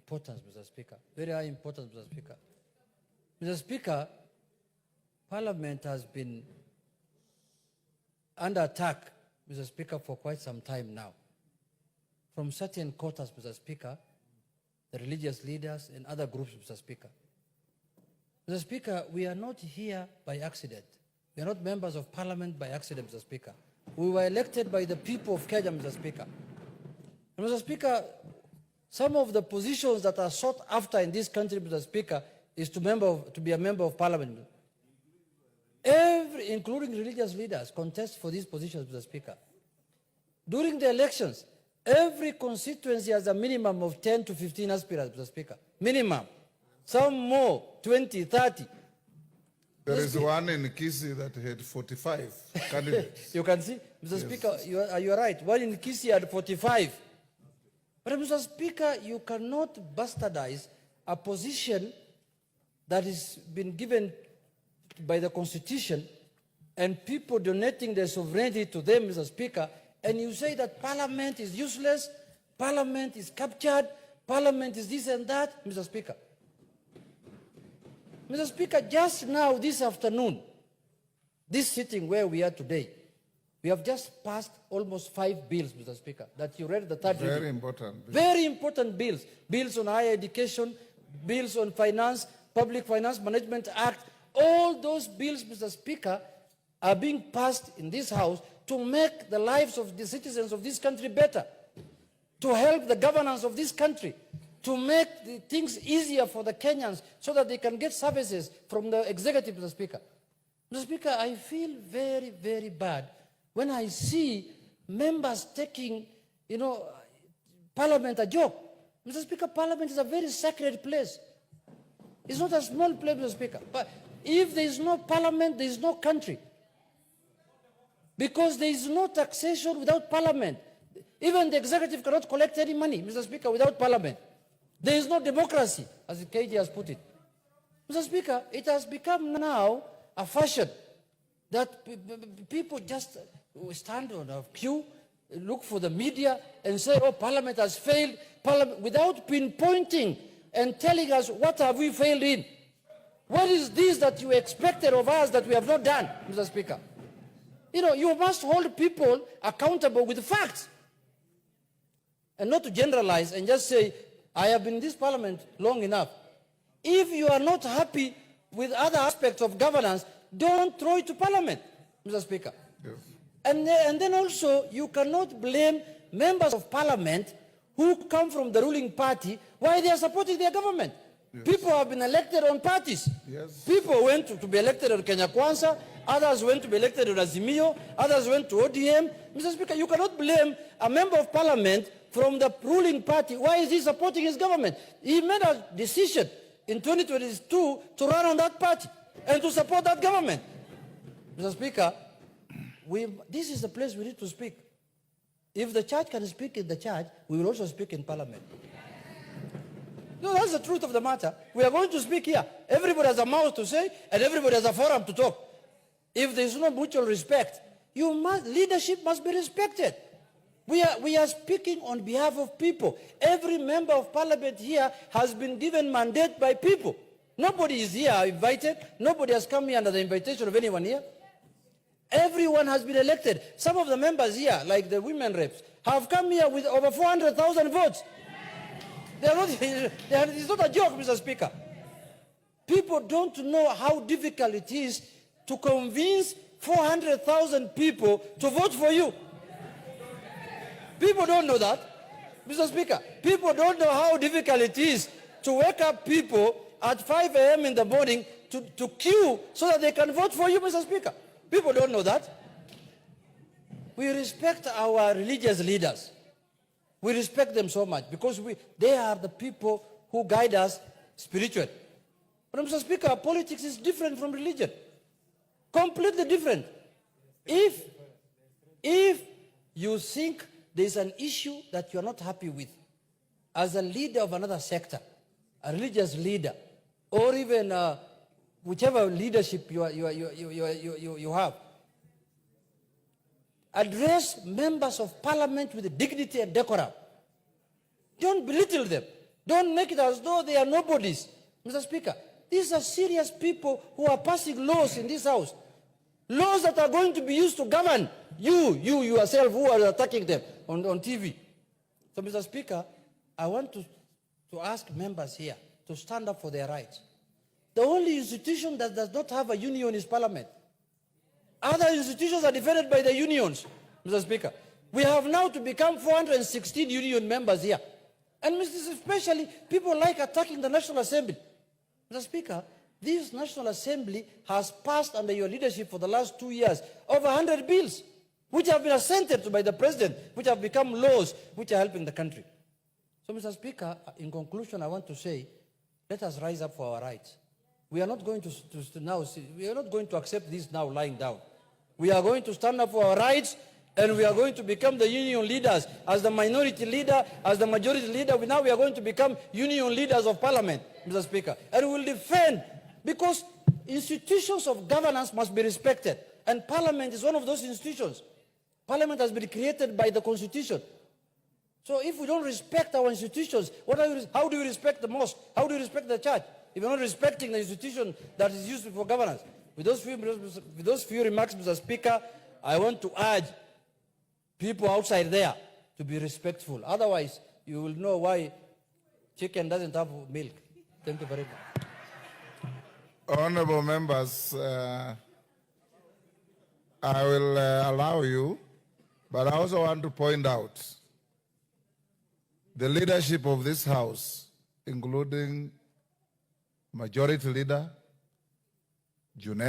importance, Mr. Speaker. Very high importance, Mr. Speaker. Mr. Speaker, Parliament has been under attack, Mr. Speaker, for quite some time now. From certain quarters, Mr. Speaker, the religious leaders and other groups, Mr. Speaker. Mr. Speaker, we are not here by accident. We are not members of Parliament by accident, Mr. Speaker. We were elected by the people of Kenya, Mr. Speaker. And Mr. Speaker, some of the positions that are sought after in this country, Mr. Speaker, is to be a member of Parliament. Including religious leaders, contest for these positions, Mr. Speaker. During the elections, every constituency has a minimum of 10 to 15 aspirants, Mr. Speaker. Minimum. Some more, 20, 30. There is one in Kisii that had 45 candidates. You can see, Mr. Yes. Speaker, you are right. One in Kisii had 45. But, Mr. Speaker, you cannot bastardize a position that has been given by the Constitution and people donating their sovereignty to them, Mr. Speaker, and you say that Parliament is useless, Parliament is captured, Parliament is this and that, Mr. Speaker. Mr. Speaker, just now, this afternoon, this sitting where we are today, we have just passed almost 5 bills, Mr. Speaker, that you read the third reading. Very important bills. Very important bills. Bills on higher education, bills on finance, Public Finance Management Act. All those bills, Mr. Speaker, are being passed in this House to make the lives of the citizens of this country better, to help the governance of this country, to make the things easier for the Kenyans so that they can get services from the executive, Mr. Speaker. Mr. Speaker, I feel very, very bad when I see members taking, Parliament a joke. Mr. Speaker, Parliament is a very sacred place. It's not a small place, Mr. Speaker. But if there is no Parliament, there is no country. Because there is no taxation without Parliament. Even the executive cannot collect any money, Mr. Speaker, without Parliament. There is no democracy, as KG has put it. Mr. Speaker, it has become now a fashion that people just stand on a queue, look for the media and say, oh, Parliament has failed, Parliament, without pinpointing and telling us what have we failed in. What is this that you expected of us that we have not done, Mr. Speaker? You must hold people accountable with facts and not to generalize and just say, I have been in this Parliament long enough. If you are not happy with other aspects of governance, don't throw it to Parliament, Mr. Speaker. Yes. And then also, you cannot blame members of Parliament who come from the ruling party why they are supporting their government. Yes. People have been elected on parties. Yes. People went to be elected on Kenya Kwanza, others went to be elected on Lazima, others went to ODM. Mr. Speaker, you cannot blame a member of Parliament from the ruling party. Why is he supporting his government? He made a decision in 2022 to run on that party and to support that government. Mr. Speaker, this is the place we need to speak. If the church can speak in the church, we will also speak in Parliament. No, that's the truth of the matter. We are going to speak here. Everybody has a mouth to say, and everybody has a forum to talk. If there is no mutual respect, leadership must be respected. We are speaking on behalf of people. Every member of Parliament here has been given mandate by people. Nobody is here invited. Nobody has come here under the invitation of anyone here. Everyone has been elected. Some of the members here, like the women reps, have come here with over 400,000 votes. It's not a joke, Mr. Speaker. People don't know how difficult it is to convince 400,000 people to vote for you. People don't know that, Mr. Speaker. People don't know how difficult it is to wake up people at 5 a.m. in the morning to queue so that they can vote for you, Mr. Speaker. People don't know that. We respect our religious leaders. We respect them so much because they are the people who guide us spiritually. But Mr. Speaker, politics is different from religion. Completely different. If you think there's an issue that you're not happy with, as a leader of another sector, a religious leader, or even whichever leadership you have, address members of Parliament with dignity and decorum. Don't belittle them. Don't make it as though they are nobodies. Mr. Speaker, these are serious people who are passing laws in this house. Laws that are going to be used to govern you yourself who are attacking them on TV. So, Mr. Speaker, I want to ask members here to stand up for their rights. The only institution that does not have a union is Parliament. Other institutions are defended by the unions, Mr. Speaker. We have now to become 416 union members here. And especially people like attacking the National Assembly. Mr. Speaker, this National Assembly has passed under your leadership for the last 2 years over 100 bills, which have been assented by the President, which have become laws, which are helping the country. So, Mr. Speaker, in conclusion, I want to say, let us rise up for our rights. We are not going we are not going to accept this now lying down. We are going to stand up for our rights, and we are going to become the union leaders. As the minority leader, as the majority leader, now we are going to become union leaders of Parliament, Mr. Speaker. And we will defend, because institutions of governance must be respected. And Parliament is one of those institutions. Parliament has been created by the Constitution. So if we don't respect our institutions, how do you respect the mosque? How do you respect the church? If you're not respecting the institution that is used for governance. With those few remarks, Mr. Speaker, I want to urge people outside there to be respectful. Otherwise, you will know why chicken doesn't have milk. Thank you very much. Honorable members, I will allow you, but I also want to point out the leadership of this House, including Majority Leader Junet